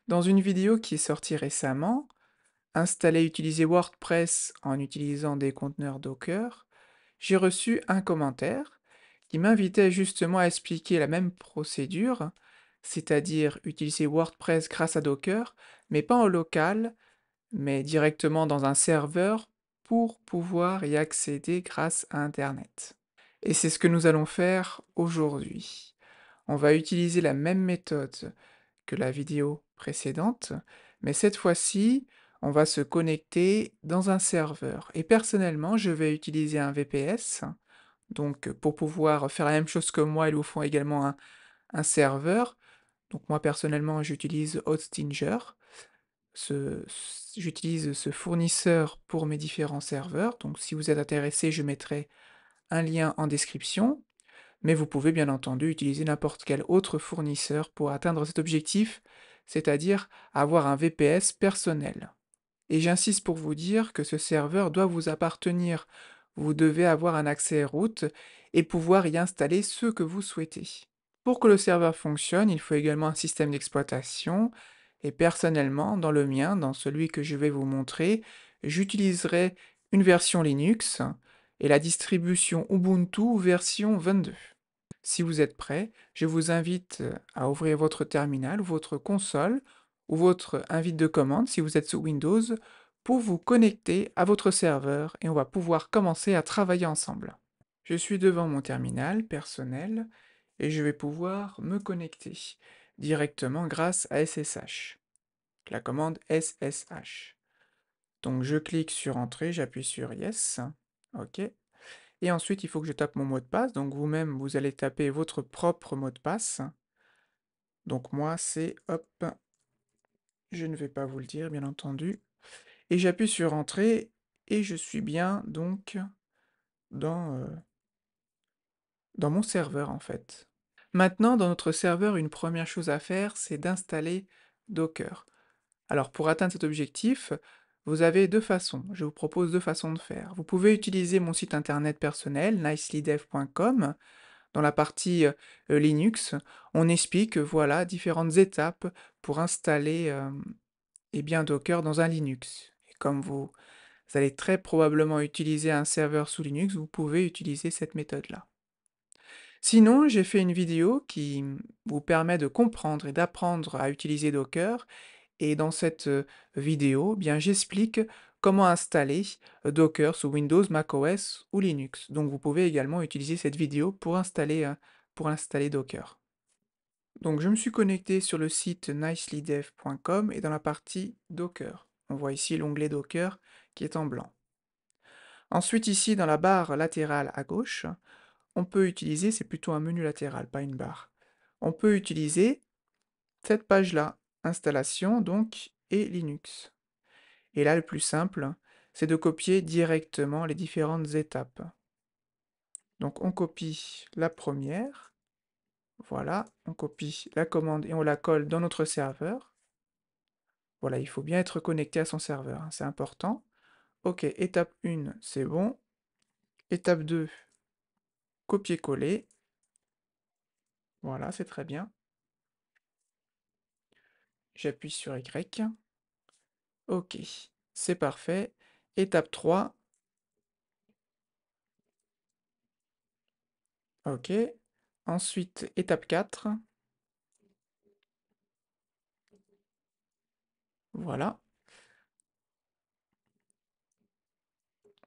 Dans une vidéo qui est sortie récemment, Installer et utiliser WordPress en utilisant des conteneurs Docker, j'ai reçu un commentaire qui m'invitait justement à expliquer la même procédure, c'est-à-dire utiliser WordPress grâce à Docker, mais pas en local, mais directement dans un serveur pour pouvoir y accéder grâce à Internet. Et c'est ce que nous allons faire aujourd'hui. On va utiliser la même méthode que la vidéo précédente, mais cette fois-ci, on va se connecter dans un serveur. Et personnellement, je vais utiliser un VPS, donc pour pouvoir faire la même chose que moi, ils vous font également un serveur. Donc moi personnellement, j'utilise Hostinger. J'utilise ce fournisseur pour mes différents serveurs. Donc si vous êtes intéressé, je mettrai un lien en description. Mais vous pouvez bien entendu utiliser n'importe quel autre fournisseur pour atteindre cet objectif, c'est-à-dire avoir un VPS personnel. Et j'insiste pour vous dire que ce serveur doit vous appartenir. Vous devez avoir un accès root et pouvoir y installer ce que vous souhaitez. Pour que le serveur fonctionne, il faut également un système d'exploitation. Et personnellement, dans le mien, dans celui que je vais vous montrer, j'utiliserai une version Linux et la distribution Ubuntu version 22. Si vous êtes prêt, je vous invite à ouvrir votre terminal ou votre console ou votre invite de commande si vous êtes sous Windows pour vous connecter à votre serveur et on va pouvoir commencer à travailler ensemble. Je suis devant mon terminal personnel et je vais pouvoir me connecter directement grâce à SSH, la commande SSH. Donc je clique sur Entrée, j'appuie sur Yes, OK. Et ensuite, il faut que je tape mon mot de passe. Donc vous-même, vous allez taper votre propre mot de passe. Donc moi, c'est hop, je ne vais pas vous le dire, bien entendu. Et j'appuie sur Entrée et je suis bien donc dans, dans mon serveur en fait. Maintenant, dans notre serveur, une première chose à faire, c'est d'installer Docker. Alors pour atteindre cet objectif, vous avez deux façons. Je vous propose deux façons de faire. Vous pouvez utiliser mon site internet personnel, nicelydev.com. Dans la partie Linux, on explique voilà différentes étapes pour installer eh bien Docker dans un Linux. Et comme vous allez très probablement utiliser un serveur sous Linux, vous pouvez utiliser cette méthode-là. Sinon, j'ai fait une vidéo qui vous permet de comprendre et d'apprendre à utiliser Docker. Et dans cette vidéo, eh bien j'explique comment installer Docker sous Windows, macOS ou Linux. Donc vous pouvez également utiliser cette vidéo pour installer Docker. Donc je me suis connecté sur le site nicelydev.com et dans la partie Docker. On voit ici l'onglet Docker qui est en blanc. Ensuite ici dans la barre latérale à gauche, on peut utiliser, c'est plutôt un menu latéral, pas une barre. On peut utiliser cette page-là, installation donc et Linux. Et là, le plus simple, c'est de copier directement les différentes étapes. Donc on copie la première, voilà, on copie la commande et on la colle dans notre serveur. Voilà, il faut bien être connecté à son serveur, hein, c'est important. Ok, étape 1, c'est bon. Étape 2, copier-coller. Voilà, c'est très bien. J'appuie sur Y. Ok, c'est parfait. Étape 3, ok. Ensuite, étape 4, voilà.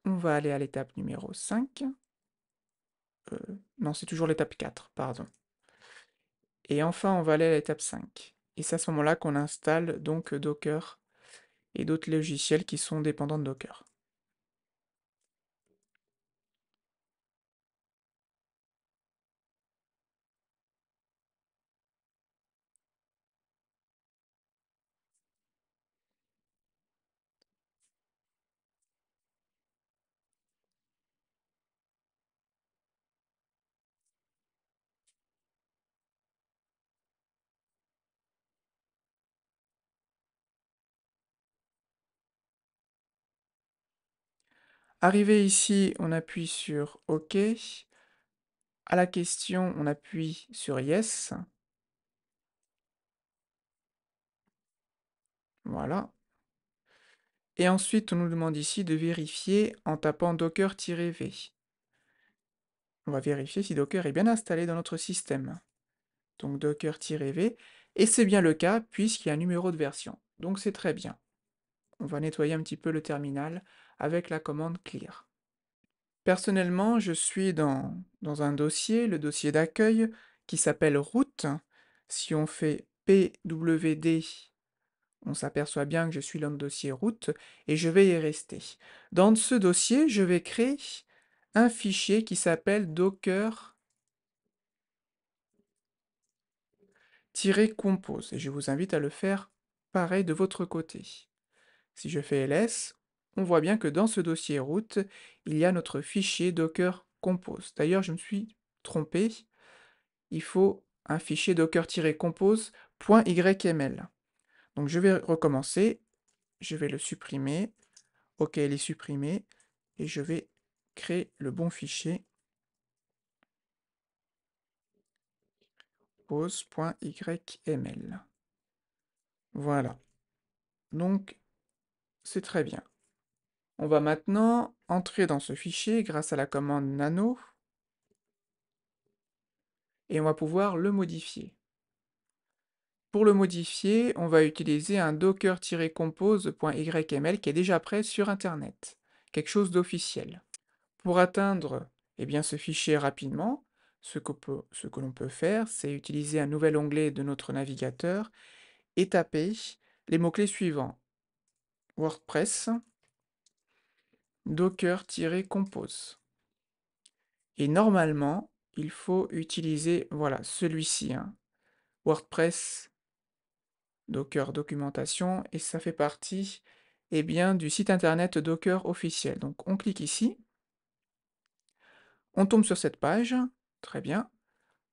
On va aller à l'étape numéro 5. Non, c'est toujours l'étape 4, pardon. Et enfin, on va aller à l'étape 5. Et c'est à ce moment-là qu'on installe donc Docker et d'autres logiciels qui sont dépendants de Docker. Arrivé ici, on appuie sur OK. À la question, on appuie sur Yes. Voilà. Et ensuite, on nous demande ici de vérifier en tapant docker-v. On va vérifier si Docker est bien installé dans notre système. Donc docker-v, et c'est bien le cas puisqu'il y a un numéro de version. Donc c'est très bien. On va nettoyer un petit peu le terminal avec la commande clear. Personnellement, je suis dans un dossier, le dossier d'accueil, qui s'appelle root. Si on fait pwd, on s'aperçoit bien que je suis dans le dossier root, et je vais y rester. Dans ce dossier, je vais créer un fichier qui s'appelle docker-compose, et je vous invite à le faire pareil de votre côté. Si je fais ls, on voit bien que dans ce dossier root, il y a notre fichier docker compose. D'ailleurs, je me suis trompé, il faut un fichier docker-compose.yml. Donc je vais recommencer, je vais le supprimer, ok, il est supprimé, et je vais créer le bon fichier pose.yml. Voilà, donc c'est très bien. On va maintenant entrer dans ce fichier grâce à la commande nano, et on va pouvoir le modifier. Pour le modifier, on va utiliser un docker-compose.yml qui est déjà prêt sur Internet, quelque chose d'officiel. Pour atteindre ce fichier rapidement, ce que l'on peut faire, c'est utiliser un nouvel onglet de notre navigateur et taper les mots-clés suivants. WordPress, docker-compose. Et normalement, il faut utiliser, voilà, celui-ci, hein, WordPress, Docker documentation, et ça fait partie du site internet Docker officiel. Donc on clique ici, on tombe sur cette page, très bien.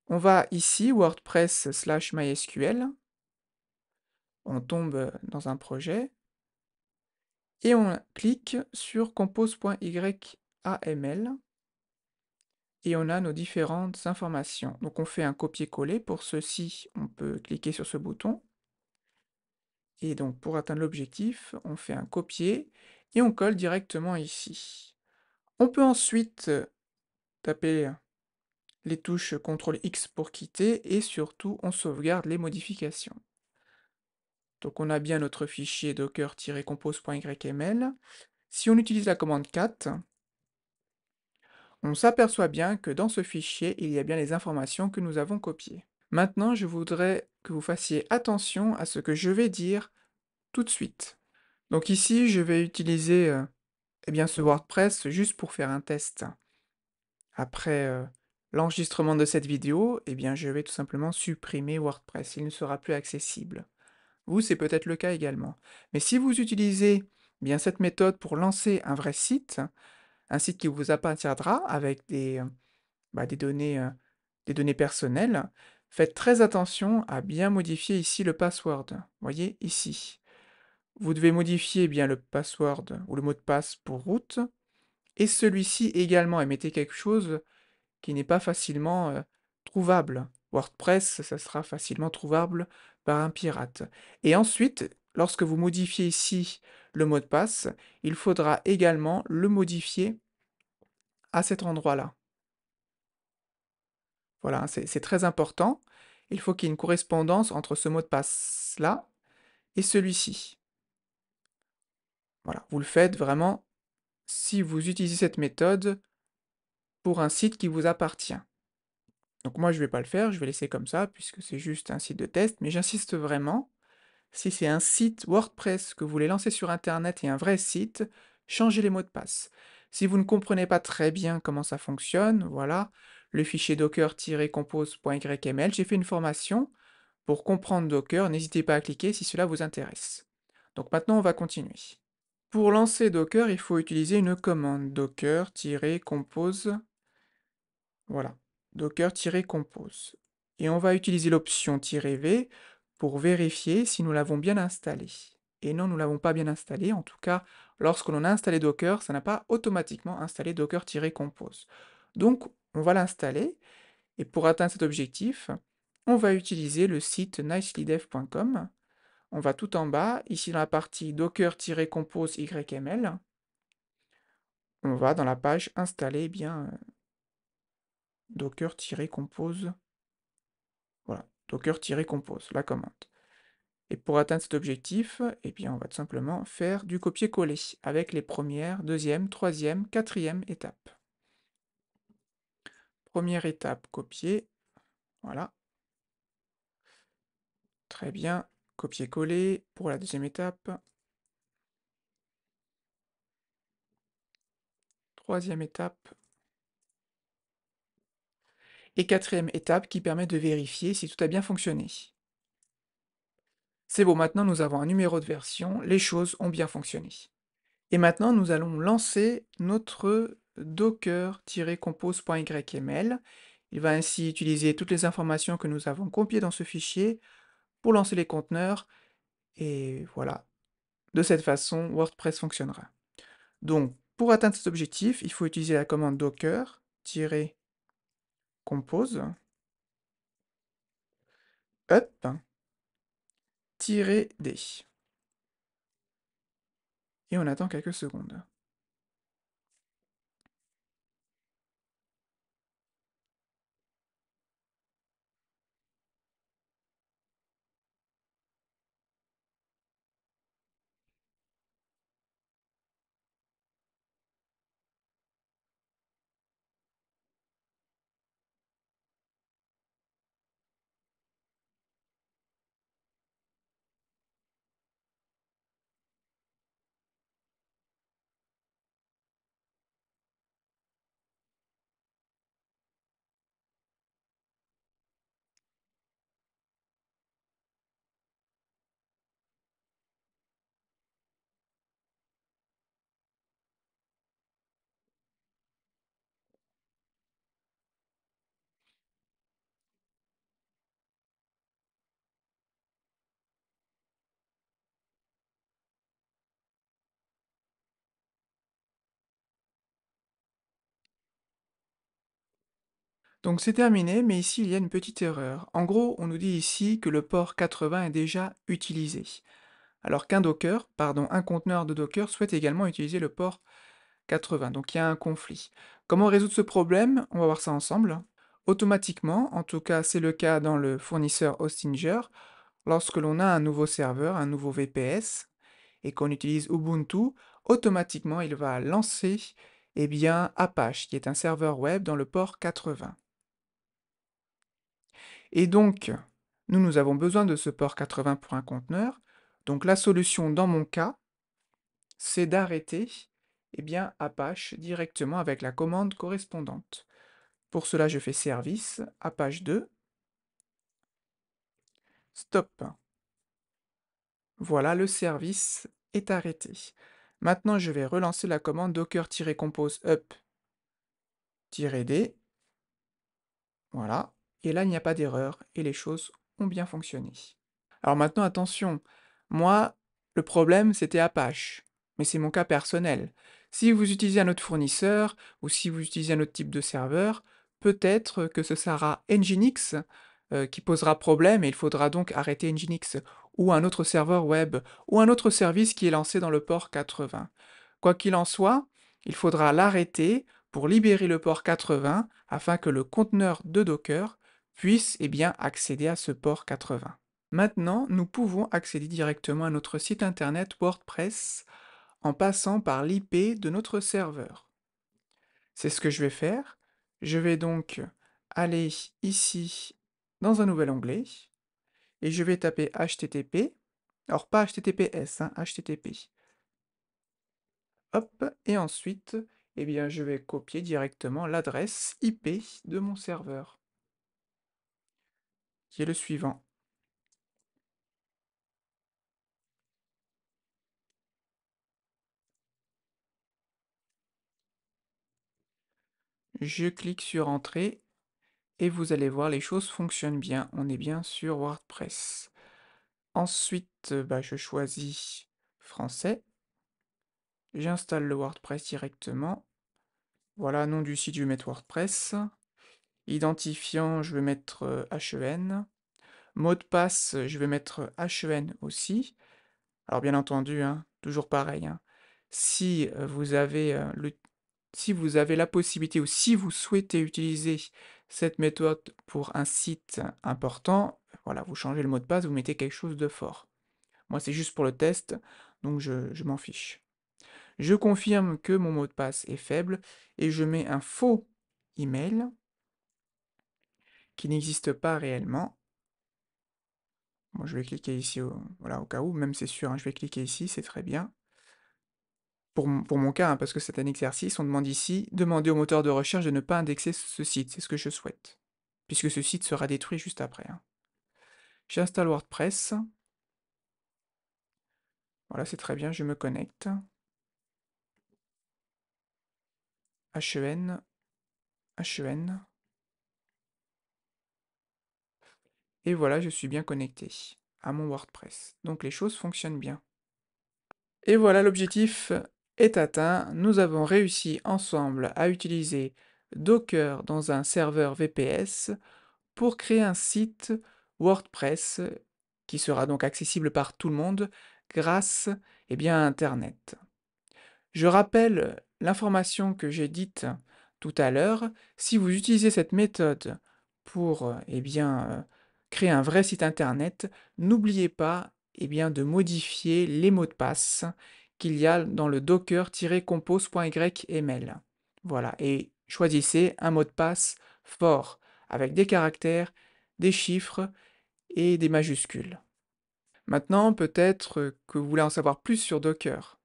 On va ici, WordPress/MySQL, on tombe dans un projet, et on clique sur compose.yml, et on a nos différentes informations. Donc on fait un copier-coller, pour ceci on peut cliquer sur ce bouton, et donc pour atteindre l'objectif, on fait un copier, et on colle directement ici. On peut ensuite taper les touches CTRL X pour quitter, et surtout on sauvegarde les modifications. Donc on a bien notre fichier docker-compose.yml. Si on utilise la commande cat, on s'aperçoit bien que dans ce fichier, il y a bien les informations que nous avons copiées. Maintenant, je voudrais que vous fassiez attention à ce que je vais dire tout de suite. Donc ici, je vais utiliser ce WordPress juste pour faire un test. Après l'enregistrement de cette vidéo, je vais tout simplement supprimer WordPress, il ne sera plus accessible. Vous, c'est peut-être le cas également. Mais si vous utilisez cette méthode pour lancer un vrai site, un site qui vous appartiendra avec des données personnelles, faites très attention à bien modifier ici le password. Voyez, ici. Vous devez modifier bien le password ou le mot de passe pour root, et celui-ci également, et mettez quelque chose qui n'est pas facilement trouvable. WordPress, ça sera facilement trouvable par un pirate. Et ensuite, lorsque vous modifiez ici le mot de passe, il faudra également le modifier à cet endroit-là. Voilà, c'est très important. Il faut qu'il y ait une correspondance entre ce mot de passe-là et celui-ci. Voilà, vous le faites vraiment si vous utilisez cette méthode pour un site qui vous appartient. Donc moi, je ne vais pas le faire, je vais laisser comme ça, puisque c'est juste un site de test, mais j'insiste vraiment, si c'est un site WordPress que vous voulez lancer sur Internet et un vrai site, changez les mots de passe. Si vous ne comprenez pas très bien comment ça fonctionne, voilà, le fichier docker-compose.yml, j'ai fait une formation pour comprendre Docker, n'hésitez pas à cliquer si cela vous intéresse. Donc maintenant, on va continuer. Pour lancer Docker, il faut utiliser une commande docker-compose. Voilà, docker-compose. Et on va utiliser l'option "-v" pour vérifier si nous l'avons bien installé. Et non, nous ne l'avons pas bien installé. En tout cas, lorsque l'on a installé Docker, ça n'a pas automatiquement installé docker-compose. Donc, on va l'installer. Et pour atteindre cet objectif, on va utiliser le site nicelydev.com. on va tout en bas, ici dans la partie docker-compose YML, on va dans la page installer eh bien docker-compose, voilà, docker-compose, la commande. Et pour atteindre cet objectif, eh bien, on va tout simplement faire du copier-coller avec les premières, deuxième, troisième, quatrième étapes. Première étape, copier, voilà. Très bien, copier-coller pour la deuxième étape. Troisième étape. Et quatrième étape qui permet de vérifier si tout a bien fonctionné. C'est bon, maintenant nous avons un numéro de version, les choses ont bien fonctionné. Et maintenant, nous allons lancer notre docker-compose.yml. Il va ainsi utiliser toutes les informations que nous avons copiées dans ce fichier pour lancer les conteneurs. Et voilà, de cette façon, WordPress fonctionnera. Donc, pour atteindre cet objectif, il faut utiliser la commande docker-compose up-d. Et on attend quelques secondes. Donc c'est terminé, mais ici il y a une petite erreur. En gros, on nous dit ici que le port 80 est déjà utilisé, alors qu'un Docker, pardon, un conteneur de Docker souhaite également utiliser le port 80, donc il y a un conflit. Comment résoudre ce problème? On va voir ça ensemble. Automatiquement, en tout cas c'est le cas dans le fournisseur Hostinger, lorsque l'on a un nouveau serveur, un nouveau VPS, et qu'on utilise Ubuntu, automatiquement il va lancer eh bien, Apache, qui est un serveur web dans le port 80. Et donc, nous avons besoin de ce port 80 pour un conteneur. Donc la solution dans mon cas, c'est d'arrêter eh bien, Apache directement avec la commande correspondante. Pour cela, je fais service, Apache 2, stop. Voilà, le service est arrêté. Maintenant, je vais relancer la commande docker-compose up-d. Voilà. Et là, il n'y a pas d'erreur et les choses ont bien fonctionné. Alors maintenant, attention, moi, le problème, c'était Apache, mais c'est mon cas personnel. Si vous utilisez un autre fournisseur, ou si vous utilisez un autre type de serveur, peut-être que ce sera Nginx qui posera problème, et il faudra donc arrêter Nginx, ou un autre serveur web, ou un autre service qui est lancé dans le port 80. Quoi qu'il en soit, il faudra l'arrêter pour libérer le port 80, afin que le conteneur de Docker puisse eh bien, accéder à ce port 80. Maintenant, nous pouvons accéder directement à notre site internet WordPress en passant par l'IP de notre serveur. C'est ce que je vais faire. Je vais donc aller ici dans un nouvel onglet et je vais taper HTTP. Alors pas HTTPS, hein, HTTP. Hop, et ensuite, eh bien, je vais copier directement l'adresse IP de mon serveur, qui est le suivant. Je clique sur Entrée et vous allez voir, les choses fonctionnent bien. On est bien sur WordPress. Ensuite, je choisis français. J'installe le WordPress directement. Voilà, nom du site, je vais mettre WordPress. Identifiant, je vais mettre HEN. Mot de passe, je vais mettre HEN aussi. Alors bien entendu, hein, toujours pareil, hein, si, si vous avez la possibilité ou si vous souhaitez utiliser cette méthode pour un site important, voilà, vous changez le mot de passe, vous mettez quelque chose de fort. Moi, c'est juste pour le test, donc je m'en fiche. Je confirme que mon mot de passe est faible et je mets un faux email qui n'existe pas réellement. Moi, je vais cliquer ici, voilà, au cas où, même c'est sûr, hein, je vais cliquer ici, c'est très bien. Pour mon cas, hein, parce que c'est un exercice, on demande ici, demander au moteur de recherche de ne pas indexer ce site, c'est ce que je souhaite, puisque ce site sera détruit juste après, hein. J'installe WordPress, voilà, c'est très bien, je me connecte. HEN, HEN, et voilà, je suis bien connecté à mon WordPress. Donc les choses fonctionnent bien. Et voilà, l'objectif est atteint. Nous avons réussi ensemble à utiliser Docker dans un serveur VPS pour créer un site WordPress qui sera donc accessible par tout le monde grâce à Internet. Je rappelle l'information que j'ai dite tout à l'heure. Si vous utilisez cette méthode pour créer un vrai site Internet, n'oubliez pas de modifier les mots de passe qu'il y a dans le docker-compose.yml. Voilà, et choisissez un mot de passe fort, avec des caractères, des chiffres et des majuscules. Maintenant, peut-être que vous voulez en savoir plus sur Docker.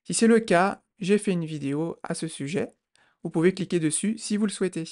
Si c'est le cas, j'ai fait une vidéo à ce sujet. Vous pouvez cliquer dessus si vous le souhaitez.